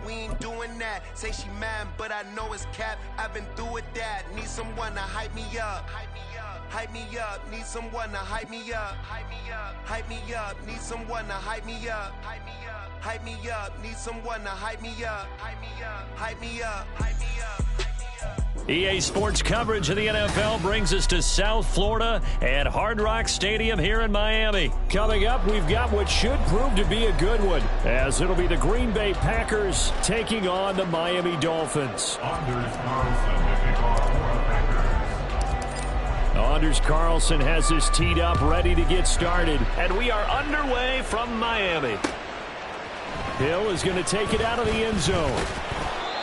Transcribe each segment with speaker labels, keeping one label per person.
Speaker 1: we ain't doing that. Say she mad, but I know it's cap. I've been through with that. Need someone to hype me up. Hype me up. Need someone to hype me up. Hype me up. Need someone to hype me up. Hype me up. Need someone to hype me up. Hype me up. Hype me up.
Speaker 2: EA Sports coverage of the NFL brings us to South Florida at Hard Rock Stadium here in Miami. Coming up, we've got what should prove to be a good one, as it'll be the Green Bay Packers taking on the Miami Dolphins. Anders Carlson has his teed up, ready to get started. And we are underway from Miami. Hill is going to take it out of the end zone.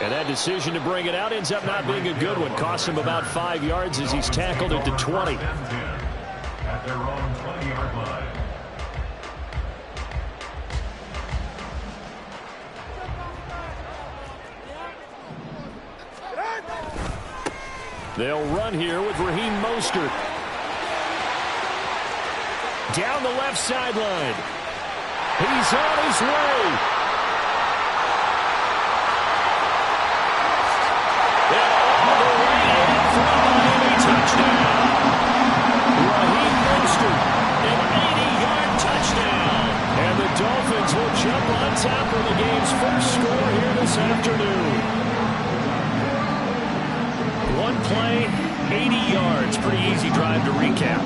Speaker 2: And that decision to bring it out ends up not being a good one. Costs him about 5 yards as he's tackled at the 20.
Speaker 3: At their own 20-yard line.
Speaker 2: They'll run here with Raheem Mostert. Down the left sideline. He's on his way. And all the way in for a Miami touchdown. Raheem Mostert, an 80-yard touchdown. And the Dolphins will jump on top of the game's first score here this afternoon. One play, 80 yards. Pretty easy drive to recap.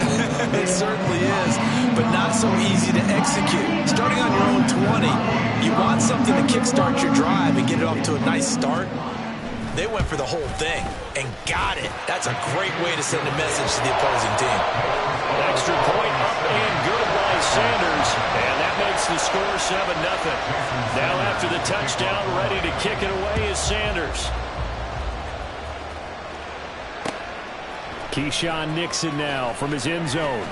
Speaker 4: It certainly is, but not so easy to execute. Starting on your own 20, you want something to kickstart your drive and get it off to a nice start. They went for the whole thing and got it. That's a great way to send a message to the opposing team.
Speaker 2: Extra point up and good by Sanders, and that makes the score 7-0. Now after the touchdown, ready to kick it away is Sanders. Keyshawn Nixon now from his end zone.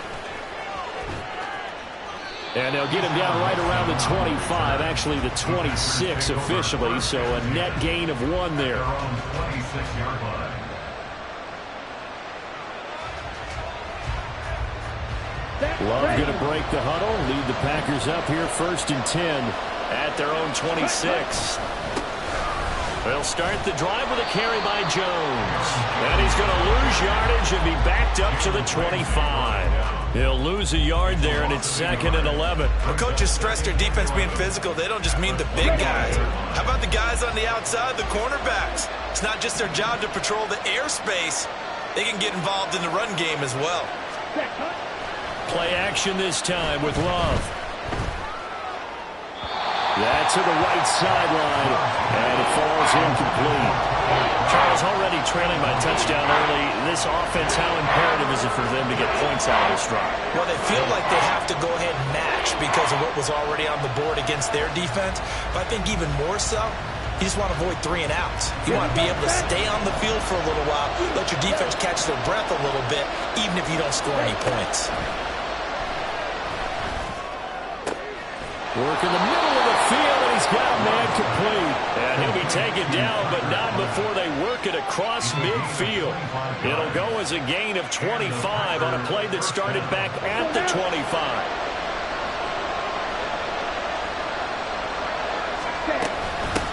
Speaker 2: And they'll get him down right around the 25, actually the 26 officially, so a net gain of 1 there. Love going to break the huddle, lead the Packers up here 1st and 10 at their own 26. They'll start the drive with a carry by Jones. And he's going to lose yardage and be backed up to the 25. He'll lose a yard there, and it's 2nd and 11.
Speaker 4: Well, coaches stress their defense being physical. They don't just mean the big guys. How about the guys on the outside, the cornerbacks? It's not just their job to patrol the airspace. They can get involved in the run game as well.
Speaker 2: Play action this time with Love. That's to the right sideline, and it falls incomplete. Charles, already trailing by touchdown early. This offense, how imperative is it for them to get points out of this drive?
Speaker 4: Well, they feel like they have to go ahead and match because of what was already on the board against their defense. But I think even more so, you just want to avoid 3 and outs. You want to be able to stay on the field for a little while, let your defense catch their breath a little bit, even if you don't score any points.
Speaker 2: Work in the middle of the field, and he's got a man complete. And he'll be taken down, but not before they work it across midfield. It'll go as a gain of 25 on a play that started back at the 25.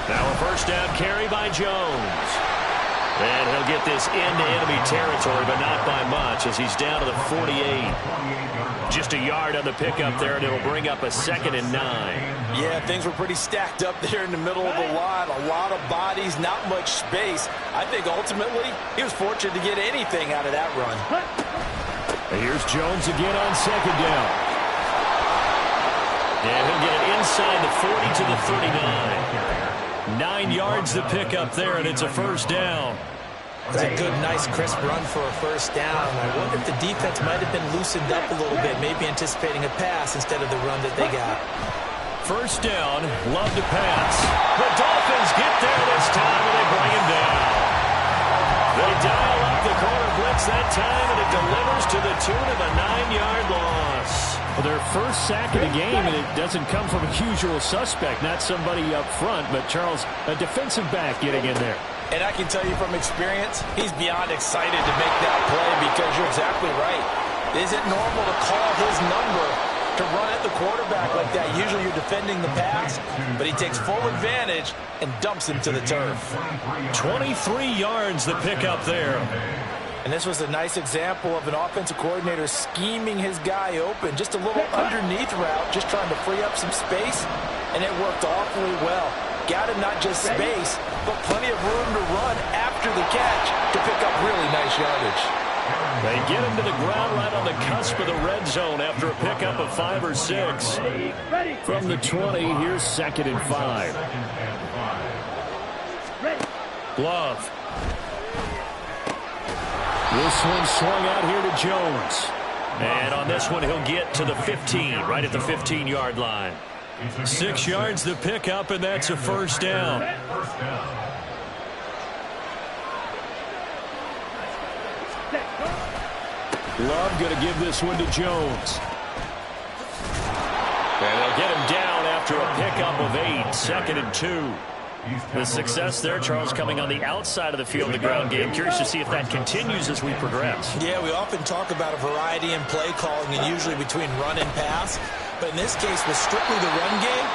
Speaker 2: Now a first down carry by Jones. And he'll get this into enemy territory, but not by much as he's down to the 48. Just a yard on the pickup there, and it'll bring up a 2nd and 9.
Speaker 4: Yeah, things were pretty stacked up there in the middle of the line. A lot of bodies, not much space. I think ultimately he was fortunate to get anything out of that run.
Speaker 2: And here's Jones again on 2nd down. And he'll get it inside the 40 to the 39. 9 yards to pick up there, and it's a first down.
Speaker 4: That's a good, nice, crisp run for a first down. I wonder if the defense might have been loosened up a little bit, maybe anticipating a pass instead of the run that they got.
Speaker 2: First down, Love to pass. The Dolphins get there this time, and they bring him down. They dial up the corner blitz that time, and it delivers to the tune of a 9-yard loss. Well, their first sack of the game, and it doesn't come from a usual suspect, not somebody up front, but Charles, a defensive back getting in there.
Speaker 4: And I can tell you from experience, he's beyond excited to make that play because you're exactly right. Is it normal to call his number to run at the quarterback like that. Usually you're defending the pass, but he takes full advantage and dumps him to the turf.
Speaker 2: 23 yards the pickup there.
Speaker 4: And this was a nice example of an offensive coordinator scheming his guy open. Just a little underneath route, just trying to free up some space, and it worked awfully well. Got him not just space, but plenty of room to run after the catch to pick up really nice yardage.
Speaker 2: They get him to the ground right on the cusp of the red zone after a pickup of 5 or 6. From the 20, here's 2nd and 5. Love. This one swung out here to Jones. And on this one, he'll get to the 15, right at the 15-yard line. 6 yards the pickup, and that's a first down. Love going to give this one to Jones. And they'll get him down after a pickup of 8, 2nd and 2. The success there, Charles, coming on the outside of the field, the ground game. Curious to see if that continues as we progress.
Speaker 4: Yeah, we often talk about a variety in play calling and usually between run and pass. But in this case, with strictly the run game,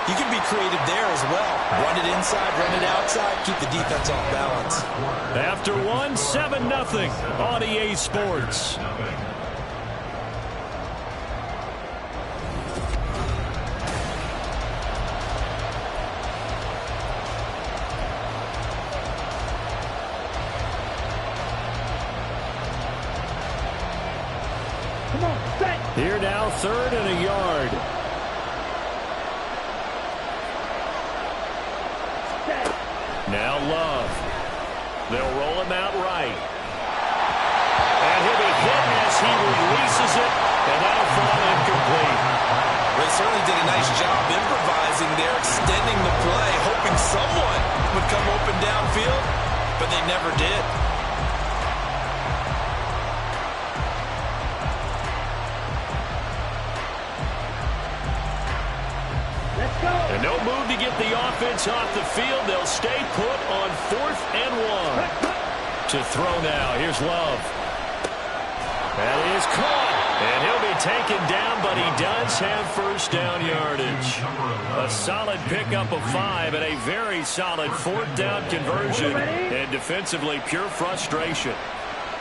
Speaker 4: you can be creative there as well. Run it inside, run it outside, keep the defense off balance.
Speaker 2: After 1, 7-0 on EA Sports. Here now, 3rd and a yard. Now Love. They'll roll him out right. And he'll be hit as he releases it, and that'll fall incomplete.
Speaker 4: They certainly did a nice job improvising there, extending the play, hoping someone would come open downfield, but they never did.
Speaker 2: And no move to get the offense off the field. They'll stay put on 4th and 1. To throw now. Here's Love. That is caught. And he'll be taken down, but he does have first down yardage. A solid pickup of 5 and a very solid 4th down conversion. And defensively, pure frustration.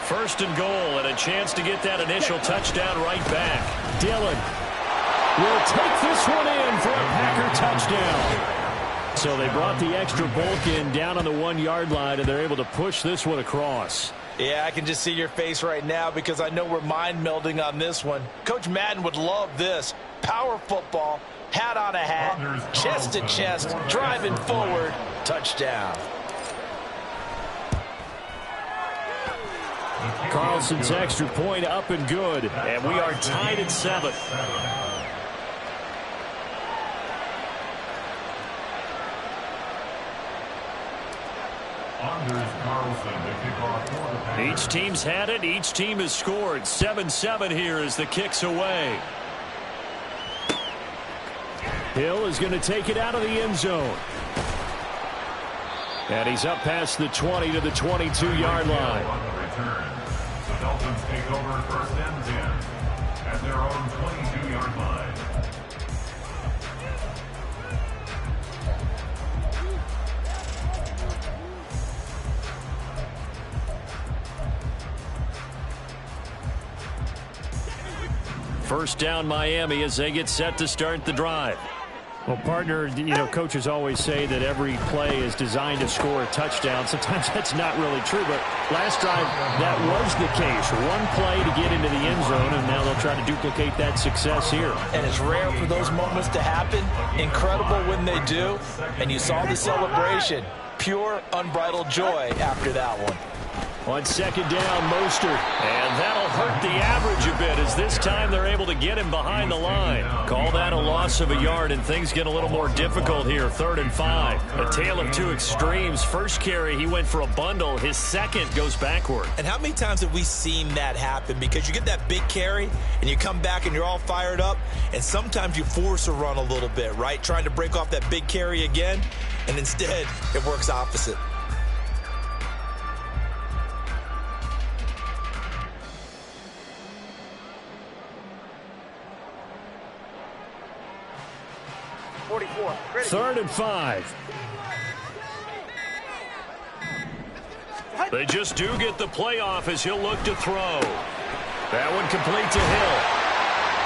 Speaker 2: 1st and goal and a chance to get that initial touchdown right back. Dillon will take this one in for a Packer touchdown. So they brought the extra bulk in down on the 1-yard line, and they're able to push this one across.
Speaker 4: Yeah, I can just see your face right now because I know we're mind melding on this one. Coach Madden would love this. Power football, hat on a hat, chest to chest, driving forward, touchdown.
Speaker 2: Carlson's extra point up and good, and we are tied at 7. Each team's had it. Each team has scored. 7-7 here as the kick's away. Hill is going to take it out of the end zone. And he's up past the 20 to the 22-yard line.
Speaker 3: The Dolphins take over 1st and 10 at their own 22-yard line.
Speaker 2: First down Miami as they get set to start the drive. Well, partner, coaches always say that every play is designed to score a touchdown. Sometimes that's not really true, but last drive, that was the case. One play to get into the end zone, and now they'll try to duplicate that success here.
Speaker 4: And it's rare for those moments to happen. Incredible when they do. And you saw the celebration. Pure, unbridled joy after that one.
Speaker 2: On 2nd down, Mostert. And that'll hurt the average a bit as this time they're able to get him behind the line. Call that a loss of a yard, and things get a little more difficult here. 3rd and 5. A tale of two extremes. First carry, he went for a bundle. His second goes backward.
Speaker 4: And how many times have we seen that happen? Because you get that big carry, and you come back and you're all fired up, and sometimes you force a run a little bit, right? Trying to break off that big carry again, and instead it works opposite.
Speaker 2: 3rd and 5. They just do get the playoff as he'll look to throw. That one complete to Hill.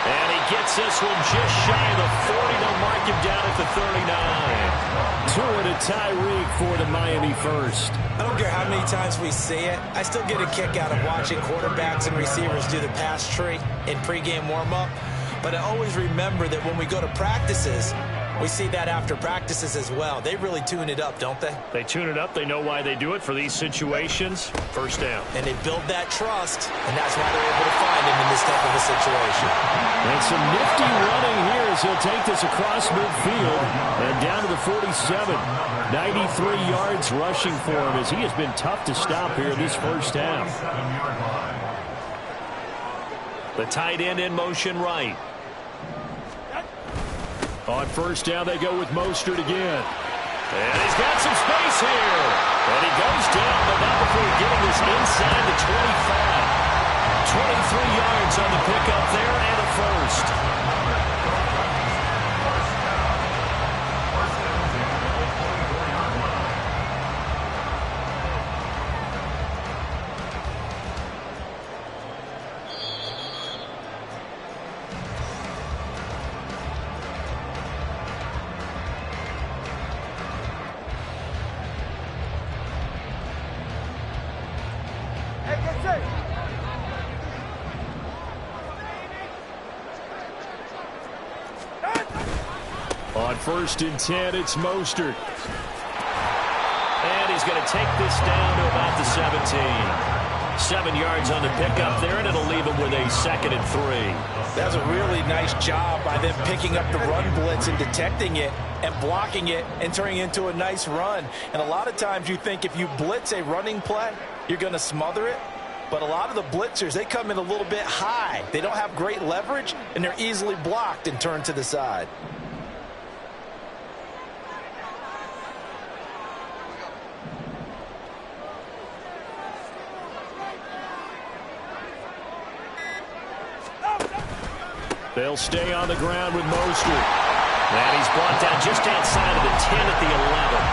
Speaker 2: And he gets this one just shy of the 40. They'll mark him down at the 39. 2 and a Tyreek for the Miami first.
Speaker 4: I don't care how many times we see it. I still get a kick out of watching quarterbacks and receivers do the pass tree in pregame warm-up. But I always remember that when we go to practices, we see that after practices as well. They really tune it up, don't they?
Speaker 2: They tune it up. They know why they do it for these situations. First down.
Speaker 4: And they build that trust, and that's why they're able to find him in this type of a situation.
Speaker 2: And some nifty running here as he'll take this across midfield and down to the 47. 93 yards rushing for him as he has been tough to stop here this first half. The tight end in motion right. On first down, they go with Mostert again. And he's got some space here. And he goes down, but not before getting this inside the 25. 23 yards on the pickup there and a first. On 1st and 10, it's Mostert. And he's going to take this down to about the 17. 7 yards on the pickup there, and it'll leave him with a 2nd and 3.
Speaker 4: That's a really nice job by them picking up the run blitz and detecting it and blocking it and turning it into a nice run. And a lot of times you think if you blitz a running play, you're going to smother it. But a lot of the blitzers, they come in a little bit high. They don't have great leverage, and they're easily blocked and turned to the side.
Speaker 2: They'll stay on the ground with Mostert. And he's brought down just outside of the 10 at the 11.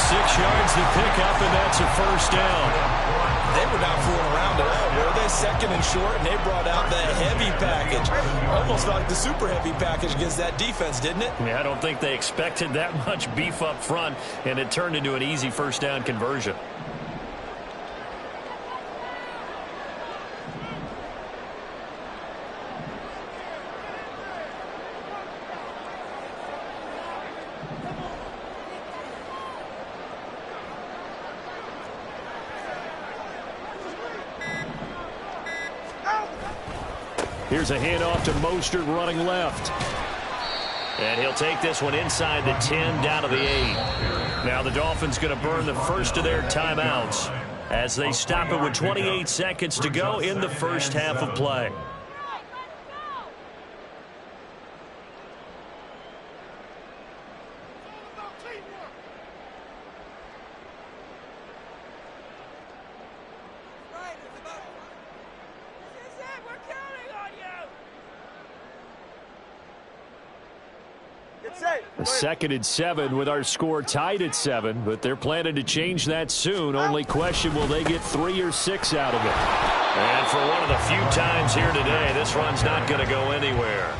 Speaker 2: 6 yards to pick up, and that's a first down.
Speaker 4: They were not fooling around at all, were they? 2nd and short, and they brought out the heavy package. Almost like the super heavy package against that defense, didn't it?
Speaker 2: Yeah, I don't think they expected that much beef up front, and it turned into an easy first down conversion. Here's a handoff to Mostert running left. And he'll take this one inside the 10 down to the 8. Now the Dolphins going to burn the first of their timeouts as they stop it with 28 seconds to go in the first half of play. A 2nd and 7 with our score tied at 7, but they're planning to change that soon. Only question, will they get 3 or 6 out of it? And for one of the few times here today, this run's not going to go anywhere.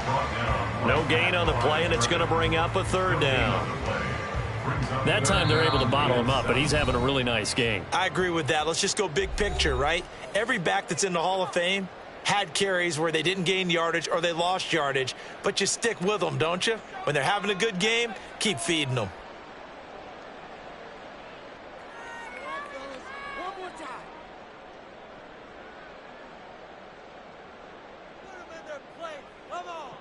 Speaker 2: No gain on the play, and it's going to bring up a 3rd down. That time they're able to bottle him up, but he's having a really nice game.
Speaker 4: I agree with that. Let's just go big picture, right? Every back that's in the Hall of Fame had carries where they didn't gain yardage or they lost yardage, but you stick with them, don't you? When they're having a good game, keep feeding them.
Speaker 5: One more time. Put them in their place. Come on.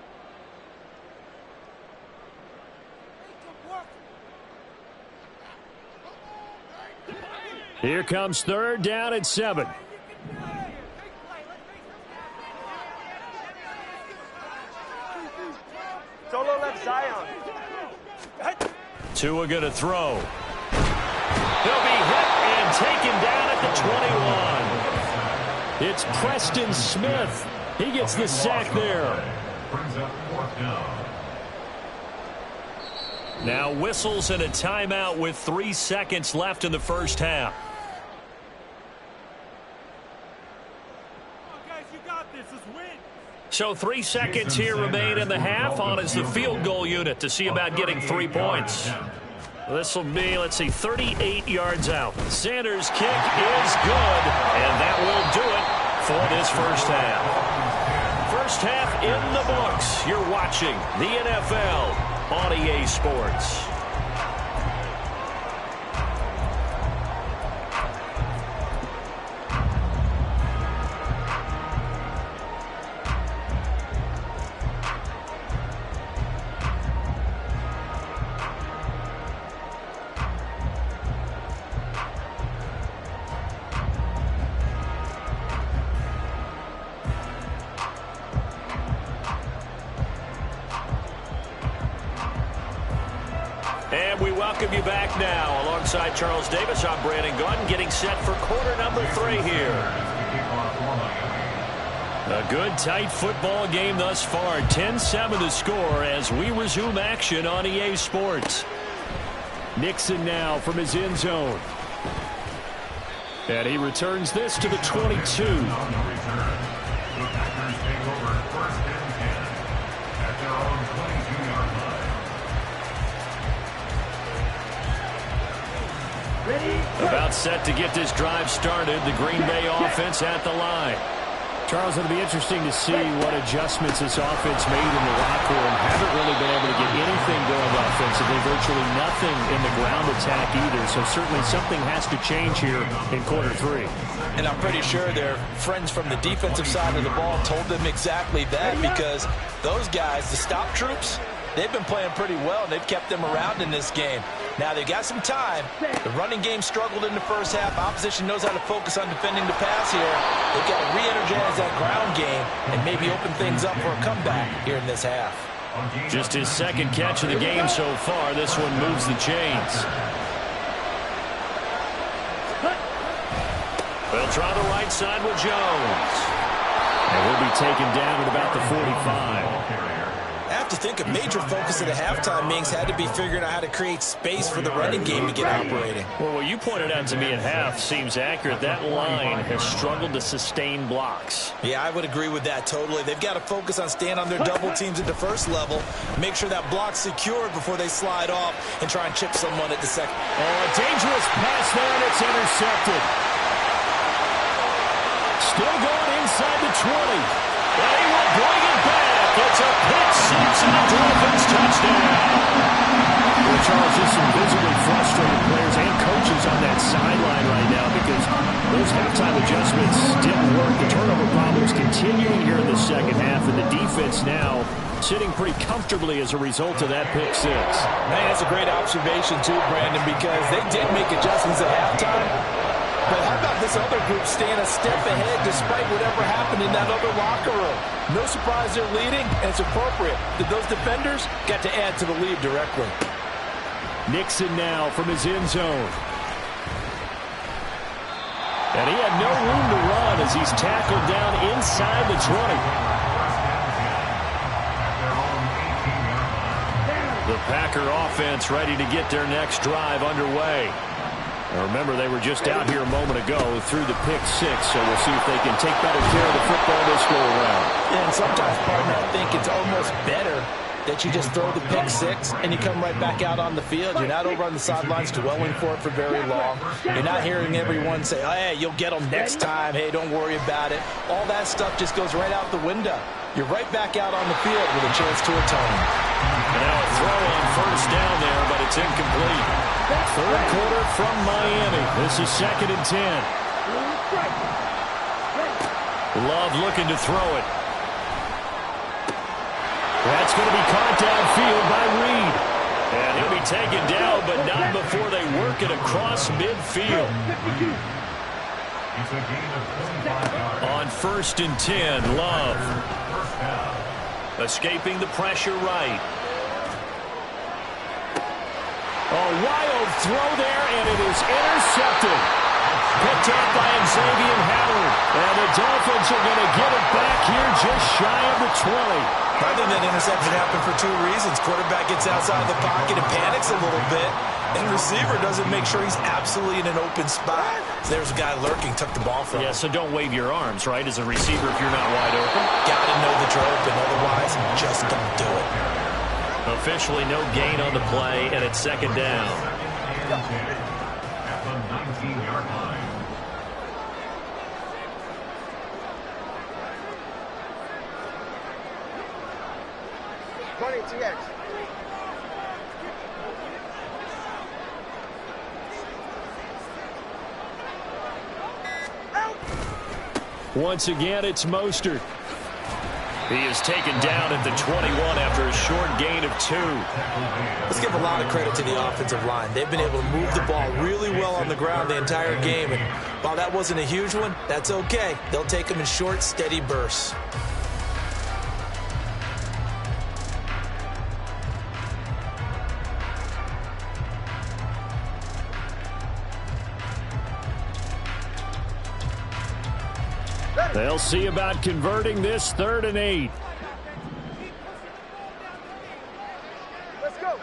Speaker 5: Make them work.
Speaker 2: Here comes 3rd down and 7.
Speaker 5: Solo left Zion.
Speaker 2: Tua going to throw. He'll be hit and taken down at the 21. It's Preston Smith. He gets the sack there.
Speaker 3: Brings up 4th down.
Speaker 2: Now whistles and a timeout with 3 seconds left in the first half.
Speaker 5: Guys, you got this. Let's win.
Speaker 2: So 3 seconds here remain in the half. On is the field goal unit to see about getting 3 points. This will be, let's see, 38 yards out. Sanders' kick is good, and that will do it for this first half. First half in the books. You're watching the NFL on EA Sports. And we welcome you back now. Alongside Charles Davis, I'm Brandon Gunn, getting set for quarter number 3 here. A good, tight football game thus far. 10-7 the score as we resume action on EA Sports. Nixon now from his end zone. And he returns this to the 22. About set to get this drive started. The Green Bay offense at the line.
Speaker 6: Charles, it'll be interesting to see what adjustments this offense made in the locker room. Haven't really been able to get anything going offensively. Virtually nothing in the ground attack either. So certainly something has to change here in quarter 3.
Speaker 4: And I'm pretty sure their friends from the defensive side of the ball told them exactly that, because those guys, the stop troops, they've been playing pretty well, and they've kept them around in this game. Now, they've got some time. The running game struggled in the first half. Opposition knows how to focus on defending the pass here. They've got to re-energize that ground game and maybe open things up for a comeback here in this half.
Speaker 2: Just his second catch of the game so far. This one moves the chains. They'll try the right side with Jones. And he'll be taken down at about the 45.
Speaker 4: I have to think a major focus of the halftime meetings had to be figuring out how to create space for the running game to get operating.
Speaker 2: Well, what you pointed out to me at half seems accurate. That line has struggled to sustain blocks.
Speaker 4: Yeah, I would agree with that totally. They've got to focus on staying on their double teams at the first level, make sure that block's secured before they slide off and try and chip someone at the second.
Speaker 2: Oh, a dangerous pass there, and it's intercepted. Still going inside the 20. And he will bring it back. It's a pick-6 and a Dolphins touchdown.
Speaker 6: Well, Charles, just some visibly frustrated players and coaches on that sideline right now because those halftime adjustments didn't work. The turnover problems continuing here in the second half, and the defense now sitting pretty comfortably as a result of that pick-6.
Speaker 4: Man, that's a great observation too, Brandon, because they did make adjustments at halftime. But how about this other group staying a step ahead despite whatever happened in that other locker room? No surprise they're leading, and it's appropriate that those defenders got to add to the lead directly.
Speaker 6: Nixon now from his end zone.
Speaker 2: And he had no room to run as he's tackled down inside the 20. The Packer offense ready to get their next drive underway. Now remember, they were just out here a moment ago through the pick-6, so we'll see if they can take better care of the football this go-around.
Speaker 4: And sometimes, partner, I think it's almost better that you just throw the pick-6 and you come right back out on the field. You're not over on the sidelines dwelling for it for very long. You're not hearing everyone say, oh, hey, you'll get them next time. Hey, don't worry about it. All that stuff just goes right out the window. You're right back out on the field with a chance to atone.
Speaker 2: And now a throw on first down there, but it's incomplete. Third quarter from Miami. This is 2nd and 10. Love looking to throw it. That's going to be caught downfield by Reed. And he'll be taken down, but not before they work it across midfield. On 1st and 10, Love. Escaping the pressure right. A wild throw there, and it is intercepted. Picked up by Xavier Howard. And the Dolphins are going to get it back here just shy of the 20.
Speaker 4: I think that interception happened for two reasons. Quarterback gets outside the pocket and panics a little bit, and receiver doesn't make sure he's absolutely in an open spot. So there's a guy lurking, took the ball from him.
Speaker 6: Yeah, so don't wave your arms, right, as a receiver if you're not wide open.
Speaker 4: Got to know that you're open, otherwise just don't do it.
Speaker 6: Officially no gain on the play, and it's second down.
Speaker 3: At the 19-yard line.
Speaker 5: TX.
Speaker 6: Once again, it's Mostert. He is taken down at the 21 after a short gain of 2.
Speaker 4: Let's give a lot of credit to the offensive line. They've been able to move the ball really well on the ground the entire game. And while that wasn't a huge one, that's okay. They'll take them in short, steady bursts.
Speaker 6: They'll see about converting this 3rd and 8.
Speaker 5: Let's go.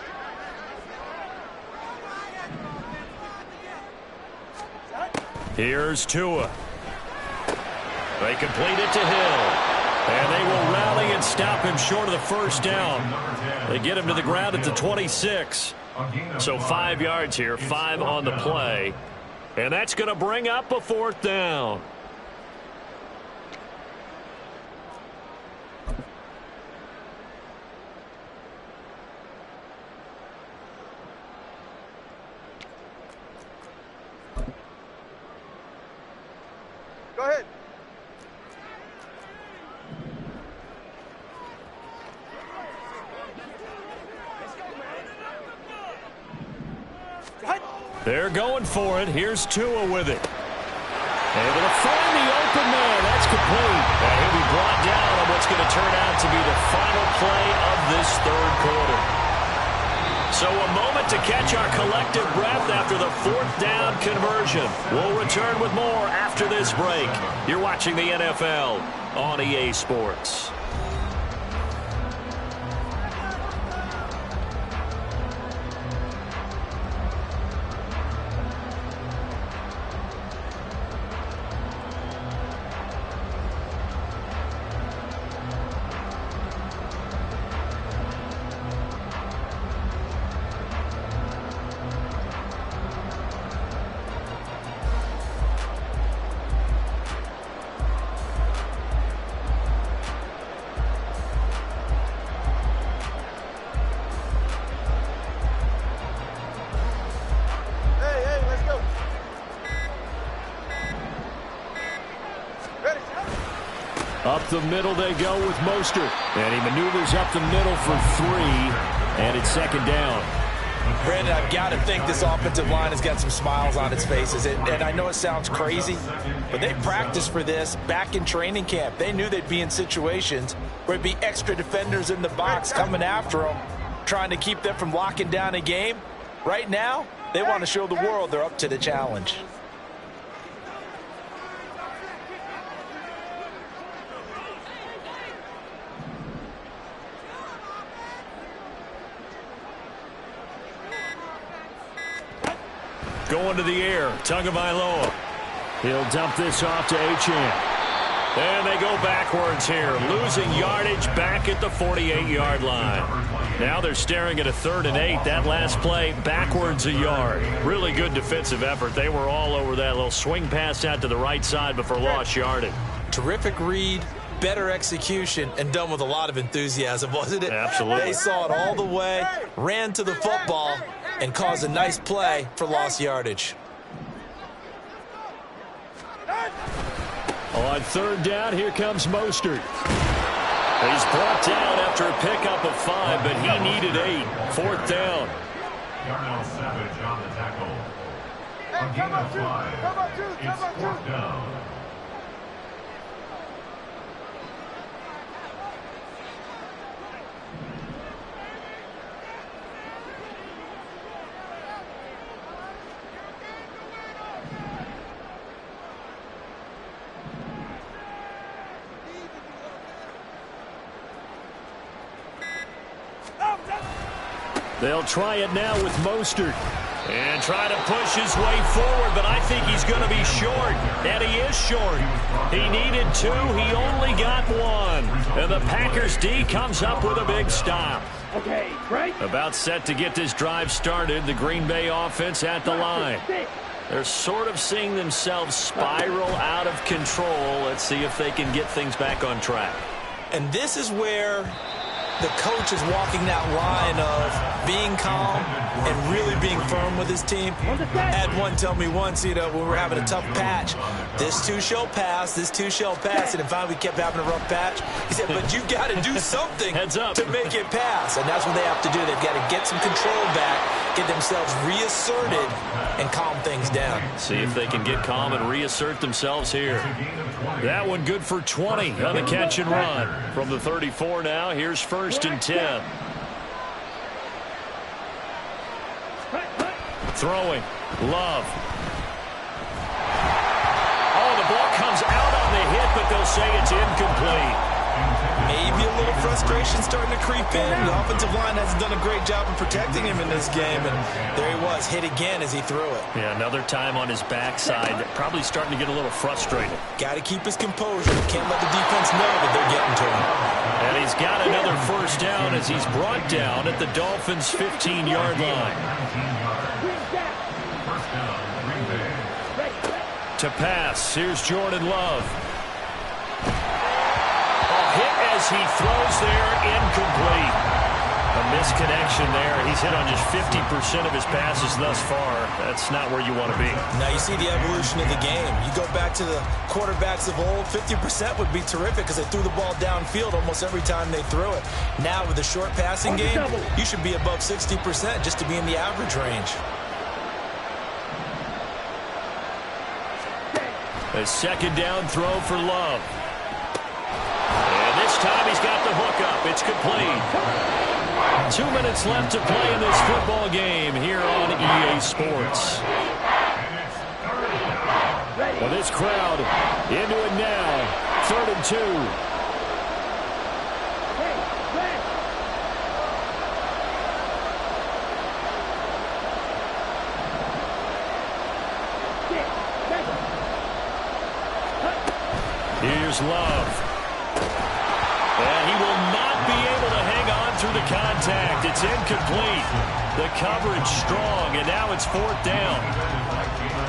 Speaker 6: Here's Tua. They complete it to Hill. And they will rally and stop him short of the first down. They get him to the ground at the 26. So 5 yards here, 5 on the play. And that's going to bring up a 4th down.
Speaker 5: Go ahead.
Speaker 6: They're going for it. Here's Tua with it. Able to find the open man. That's complete. And he'll be brought down on what's going to turn out to be the final play of this 3rd quarter. So a moment to catch our collective breath after the 4th down conversion. We'll return with more after this break. You're watching the NFL on EA Sports. Up the middle they go with Mostert. And he maneuvers up the middle for 3. And it's 2nd down.
Speaker 4: Brandon, I've got to think this offensive line has got some smiles on its faces. And I know it sounds crazy, but they practiced for this back in training camp. They knew they'd be in situations where it'd be extra defenders in the box coming after them, trying to keep them from locking down a game. Right now, they want to show the world they're up to the challenge.
Speaker 6: Going to the air, Tagovailoa. He'll dump this off to Achane. And they go backwards here, losing yardage back at the 48-yard line. Now they're staring at a 3rd and 8. That last play, backwards a yard. Really good defensive effort. They were all over that little swing pass out to the right side before lost yardage.
Speaker 4: Terrific read, better execution, and done with a lot of enthusiasm, wasn't it?
Speaker 6: Absolutely.
Speaker 4: They saw it all the way, ran to the football, and caused a nice play for lost yardage.
Speaker 6: On 3rd down, here comes Mostert. He's brought down after a pickup of 5, but he needed 8. 4th down.
Speaker 3: Darnell Savage on the tackle. A gain of 5. It's 4th down.
Speaker 2: They'll try it now with Mostert. And try to push his way forward, but I think he's going to be short. And he is short. He needed 2. He only got 1. And the Packers D comes up with a big stop.
Speaker 7: Okay, right.
Speaker 2: About set to get this drive started. The Green Bay offense at the line. They're sort of seeing themselves spiral out of control. Let's see if they can get things back on track.
Speaker 4: And this is where the coach is walking that line of being calm and really being firm with his team. I had one tell me once, when we were having a tough patch, this too shall pass, this too shall pass. And finally we kept having a rough patch. He said, but you've got to do something
Speaker 2: Heads up.
Speaker 4: to make it pass. And that's what they have to do. They've got to get some control back, get themselves reasserted, and calm things down.
Speaker 2: See if they can get calm and reassert themselves here. That one good for 20 on the catch and run. From the 34 now, here's 1st and 10. Throwing. Love. Oh, the ball comes out on the hit, but they'll say it's incomplete.
Speaker 4: Maybe a little frustration starting to creep in. The offensive line hasn't done a great job of protecting him in this game, and there he was, hit again as he threw it.
Speaker 2: Yeah, another time on his backside. Probably starting to get a little frustrated.
Speaker 4: Got to keep his composure. Can't let the defense know that they're getting to him.
Speaker 2: And he's got another 1st down as he's brought down at the Dolphins' 15-yard line. To pass, here's Jordan Love. Hit as he throws there, incomplete. A misconnection there. He's hit on just 50% of his passes thus far. That's not where you want to be.
Speaker 4: Now you see the evolution of the game. You go back to the quarterbacks of old, 50% would be terrific because they threw the ball downfield almost every time they threw it. Now with the short passing game, you should be above 60% just to be in the average range.
Speaker 2: A 2nd down throw for Love. And this time he's got the hook up. It's complete. 2 minutes left to play in this football game here on EA Sports. Well, this crowd into it now. 3rd and 2. Here's Love. And he will not be able to hang on through the contact. It's incomplete. The coverage strong, and now it's 4th down.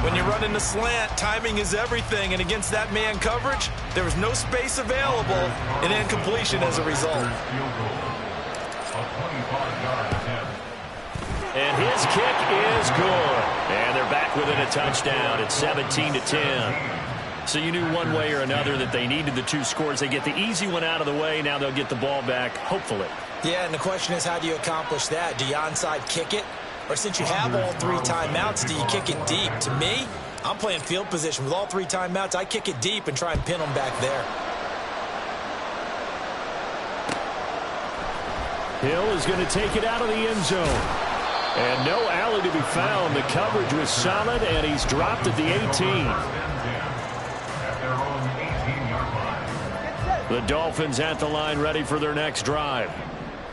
Speaker 4: When you're running the slant, timing is everything, and against that man coverage, there was no space available, and incompletion as a result.
Speaker 2: And his kick is good. And they're back within a touchdown. It's 17-10. So you knew one way or another that they needed the 2 scores. They get the easy one out of the way. Now they'll get the ball back, hopefully.
Speaker 4: Yeah, and the question is, how do you accomplish that? Do you onside kick it? Or since you have all 3 timeouts, do you kick it deep? To me, I'm playing field position. With all 3 timeouts, I kick it deep and try and pin them back there.
Speaker 2: Hill is going to take it out of the end zone. And no alley to be found. The coverage was solid, and he's dropped at the 18. The Dolphins at the line, ready for their next drive.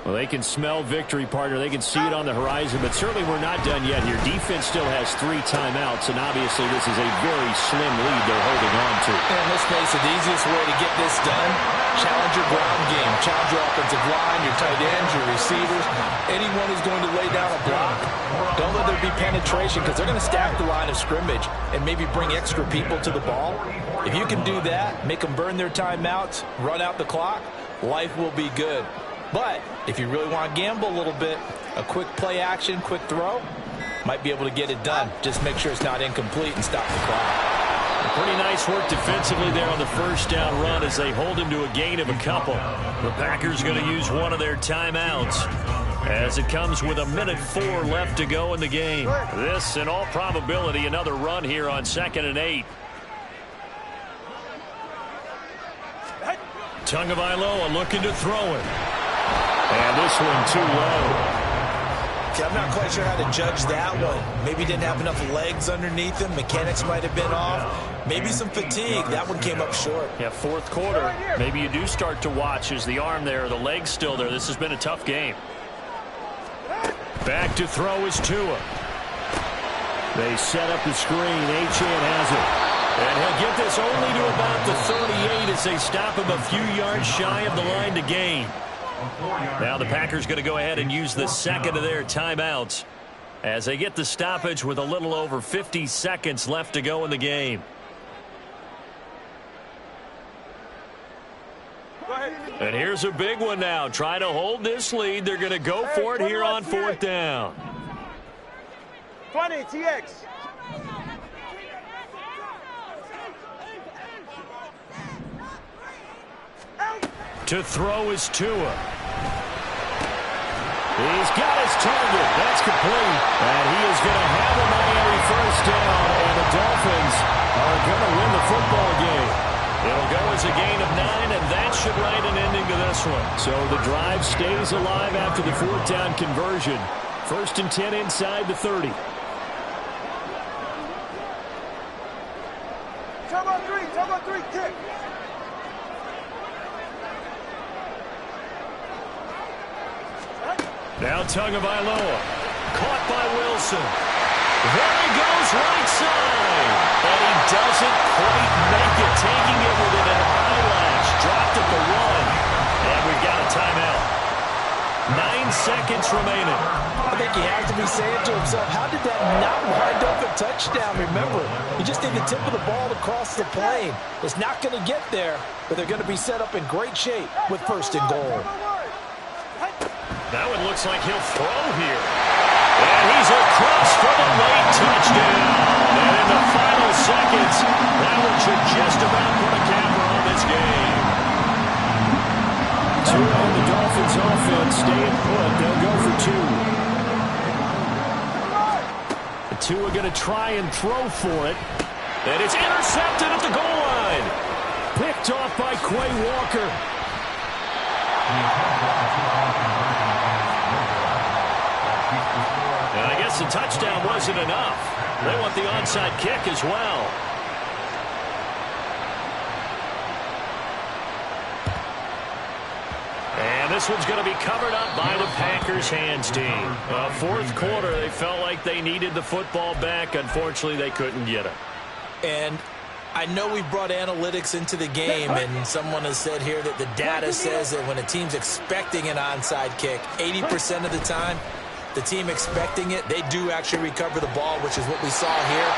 Speaker 2: Well, they can smell victory, partner. They can see it on the horizon, but certainly we're not done yet here. Defense still has 3 timeouts, and obviously this is a very slim lead they're holding on to.
Speaker 4: And let's face it, the easiest way to get this done, challenge your ground game. Challenge your offensive line, your tight ends, your receivers, anyone who's going to lay down a block. Don't let there be penetration because they're going to stack the line of scrimmage and maybe bring extra people to the ball. If you can do that, make them burn their timeouts, run out the clock, life will be good. But if you really want to gamble a little bit, a quick play action, quick throw, might be able to get it done. Just make sure it's not incomplete and stop the clock.
Speaker 2: Pretty nice work defensively there on the 1st down run as they hold him to a gain of a couple. The Packers going to use one of their timeouts as it comes with 1:04 left to go in the game. This, in all probability, another run here on 2nd and 8. Tagovailoa looking to throw it. And this one too low.
Speaker 4: Okay, I'm not quite sure how to judge that one. Maybe didn't have enough legs underneath him. Mechanics might have been off. Maybe some fatigue. That one came up short.
Speaker 2: Yeah, 4th quarter. Maybe you do start to watch as the arm there, the leg's still there. This has been a tough game.
Speaker 6: Back to throw is Tua. They set up the screen. Achane has it. And he'll get this only to about the 38 as they stop him a few yards shy of the line to gain. Now the Packers going to go ahead and use the second of their timeouts as they get the stoppage with a little over 50 seconds left to go in the game. And here's a big one now. Try to hold this lead. They're going to go for it here on fourth down.
Speaker 5: 20, TX.
Speaker 6: To throw is Tua. He's got his target. That's complete. And he is going to have a Miami first down. And the Dolphins are going to win the football game. It'll go as a gain of 9, and that should write an ending to this one. So the drive stays alive after the fourth down conversion. 1st and 10 inside the 30.
Speaker 5: Turbo 3, kick.
Speaker 6: Now Tagovailoa, caught by Wilson. There he goes, right side. And he doesn't quite make it, taking it within an eyelash. Dropped at the 1. And we've got a timeout. 9 seconds remaining.
Speaker 4: I think he has to be saying to himself, how did that not wind up a touchdown? Remember, you just need the tip of the ball across the plane. It's not going to get there, but they're going to be set up in great shape with 1st and goal.
Speaker 6: That one looks like he'll throw here. And he's across for the late touchdown. And in the final seconds, that one should just about put a capper on this game. Tua on the Dolphins offense staying put. They'll go for 2. Tua going to try and throw for it. And it's intercepted at the goal line. Picked off by Quay Walker. And I guess the touchdown wasn't enough. They want the onside kick as well. And this one's going to be covered up by the Packers hands team. Fourth quarter, they felt like they needed the football back. Unfortunately, they couldn't get it.
Speaker 4: And I know we brought analytics into the game, and someone has said here that the data says that when a team's expecting an onside kick, 80% of the time, the team expecting it, they do actually recover the ball, which is what we saw here.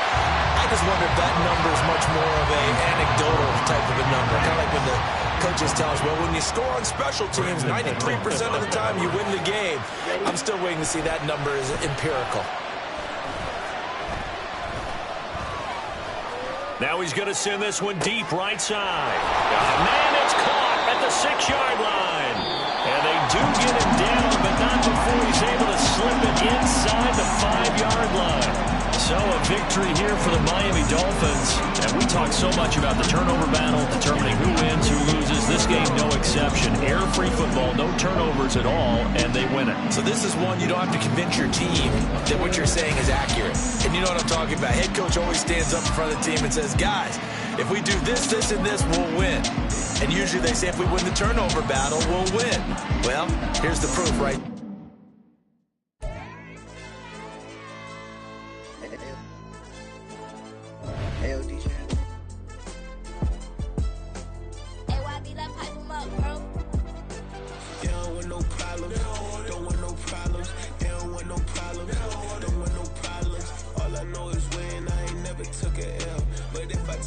Speaker 4: I just wonder if that number is much more of an anecdotal type of a number. Kind of like when the coaches tell us, well, when you score on special teams, 93% of the time you win the game. I'm still waiting to see that number is empirical.
Speaker 6: Now he's going to send this one deep right side. Man, it's caught at the 6-yard line. And they do get him down, but not before he's able to slip it inside the 5-yard line. So a victory here for the Miami Dolphins. And we talk so much about the turnover battle, determining who wins, who loses. This game, no exception. Error-free football, no turnovers at all, and they win it.
Speaker 4: So this is one you don't have to convince your team that what you're saying is accurate. And you know what I'm talking about. Head coach always stands up in front of the team and says, guys, if we do this, this, and this, we'll win. And usually they say if we win the turnover battle, we'll win. Well, here's the proof, right?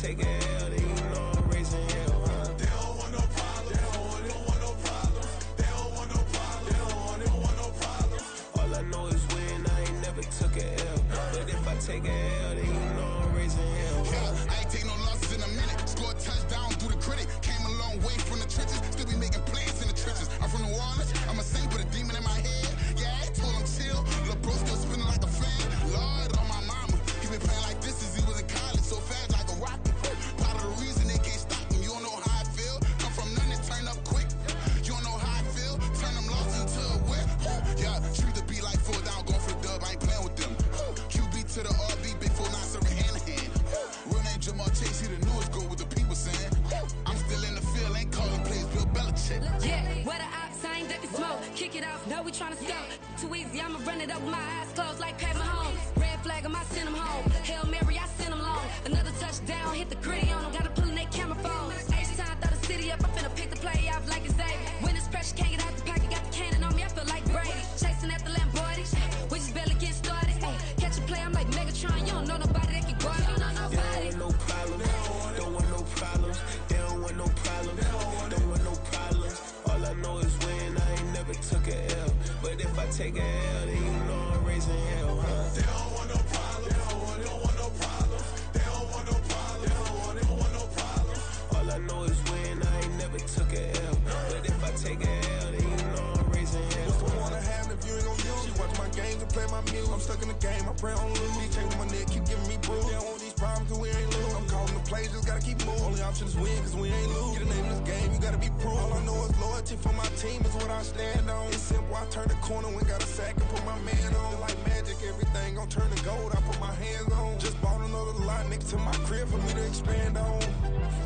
Speaker 7: Take a L, then you know I'm raising hell, huh? They don't want no problem. They don't want no problem. They don't want no problem. They don't want no problem. All I know is win. I ain't never took a L. But if I take a L, then you know I'm raising hell.
Speaker 8: Yeah, I ain't take no losses in a minute. Scored touchdown through the critic. Came a long way from the trenches. Still be making plays in the trenches. I'm from New Orleans. I'm a saint, but a demon in my head. Yeah, I told him chill. Lil' bro still spinning like a fan. Lord on my mama. He been playing like this since he was in college. So fast like a rocket. Part of the reason they can't stop him. You don't know how I feel. Come from nothing, turn up quick. You don't know how I feel. Turn them losses into a whip. Yeah, treat the beat like 4 down, going for the dub. I ain't playing with them. QB to the RB, big 4-9 serving hand to hand. Real name Jamal Chase, he the newest goal with the people saying. I'm still in the field, ain't calling plays Bill Belichick.
Speaker 9: Yeah, where the outside ducking smoke. Kick it off, know we tryna scope. too easy, I'ma run it up with my eyes closed like Pat Mahomes. Red flag, I send him home. Hail Mary, I send him long. Another touchdown, hit the gritty on him. Gotta pull in they camera phones. H-time, throw the city up, I finna pick the play off like it's Xavier. When it's pressure, can't get out the pocket, got the cannon on me, I feel like Brady. Chasing after Lamborghini, we just barely get started. Ay, catch a play, I'm like Megatron, you don't know nobody that can guard it. You don't know nobody.
Speaker 7: They don't want no problems, don't want no problems. They don't want no problems, don't want no problems. All I know is win, I ain't never took a L. But if I take a L, then you know I'm raising hell, huh? They don't want no problems, they don't want no problems. They don't want no problems, they don't want no problems. All I know is win, I ain't never took a L. But if I take a L, then you know I'm raising hell.
Speaker 8: What's the point of having if you ain't gon' use? She watch my games and play my music. I'm stuck in the game, I pray on lose. These chains on my neck keep giving me bruise. They don't want these problems cause we ain't lose. I'm calling the plays, just gotta keep moving. Only option is win cause we ain't lose. Get the name of this game, you gotta be proof. All I know is loyalty for my team is what I stand on. It's simple, I turn the corner when got a sack and put my man on. Like magic, everything gon' turn to gold, I put my hands on. Just bought another lot next to my crib for me to expand on.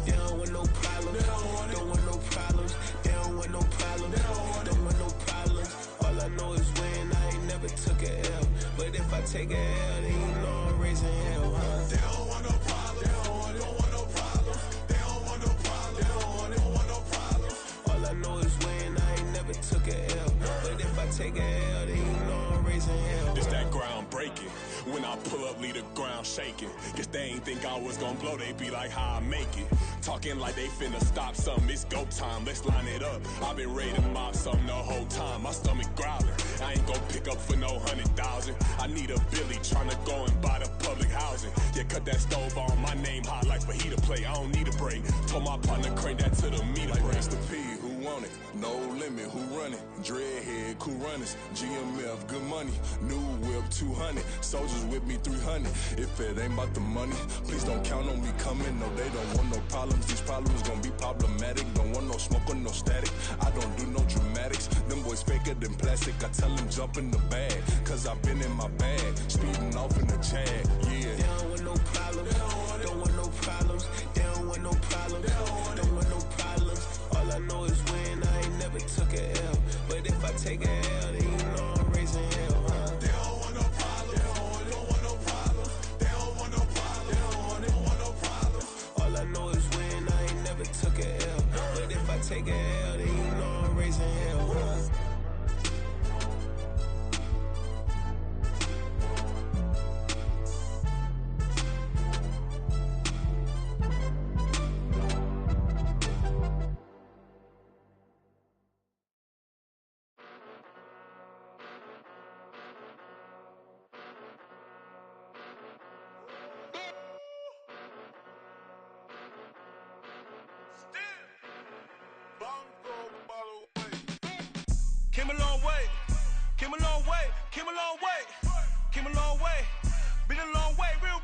Speaker 7: They don't want no problems, don't want no problems. They don't want no problems, don't want no problems. All I know is win, I ain't never took a L. But if I take a L, then you know I'm raising hell, huh? They don't want no problems, they don't want no problems. They don't want no problems, they don't want no problems. All I know is win, I ain't never took a L. But if I take a L, then you know I'm raising hell.
Speaker 10: It's that ground breaking. When I pull up, leave the ground shaking. Guess they ain't think I was gonna blow, they be like, how I make it. Talking like they finna stop something, it's go time, let's line it up. I've been ready to mob something the whole time, my stomach growling. I ain't gon' pick up for no 100,000. I need a Billy tryna go and buy the public housing. Yeah, cut that stove on, my name hot like fajita play. I don't need a break. Told my partner crank that to the meter
Speaker 11: like
Speaker 10: break.
Speaker 11: Mr. P, who want it? No limit, who run it? Dreadhead, cool runners. GMF, good money. New whip, 200. Soldiers with me, 300. If it ain't about the money, please don't count on me coming. No, they don't want no problems. These problems gon' be problematic. Don't want no smoke or no static. I don't do no dramatics. Them boys faker than plastic. I tell them jump in the bag, cause I've been in my bag. Speeding off in the Jag, yeah.
Speaker 7: They don't want no problems, don't want no problems. They don't want no problems, don't want no problems. All I know is win, I ain't never took a L. But if I take a L, then you know I'm raising hell, huh? They don't want no problems, don't want no problems. They don't want no problems, they don't want no problems. All I know is win, I ain't never took a L. But if I take a L, then you know I'm raising hell, huh?
Speaker 12: Came a long way, came a long way, came a long way, came a long way, been a long way, real